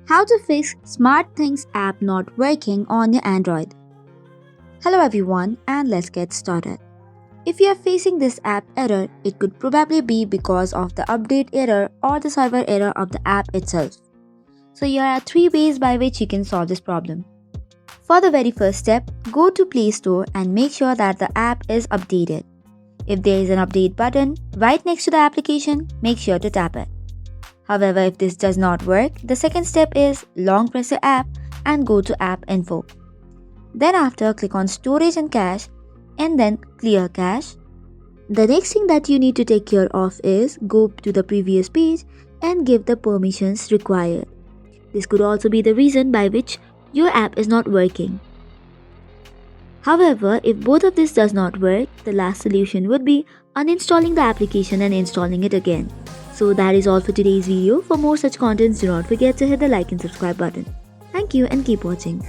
How to fix SmartThings app not working on your Android. Hello everyone, and let's get started. If you are facing this app error, it could probably be because of the update error or the server error of the app itself. So here are 3 ways by which you can solve this problem. For the very first step, go to Play Store and make sure that the app is updated. If there is an update button right next to the application, make sure to tap it. However, if this does not work, the second step is long press your app and go to App Info. Then after, click on Storage and Cache and then Clear Cache. The next thing that you need to take care of is go to the previous page and give the permissions required. This could also be the reason by which your app is not working. However, if both of this does not work, the last solution would be uninstalling the application and installing it again. So that is all for today's video. For more such contents, do not forget to hit the like and subscribe button. Thank you and keep watching.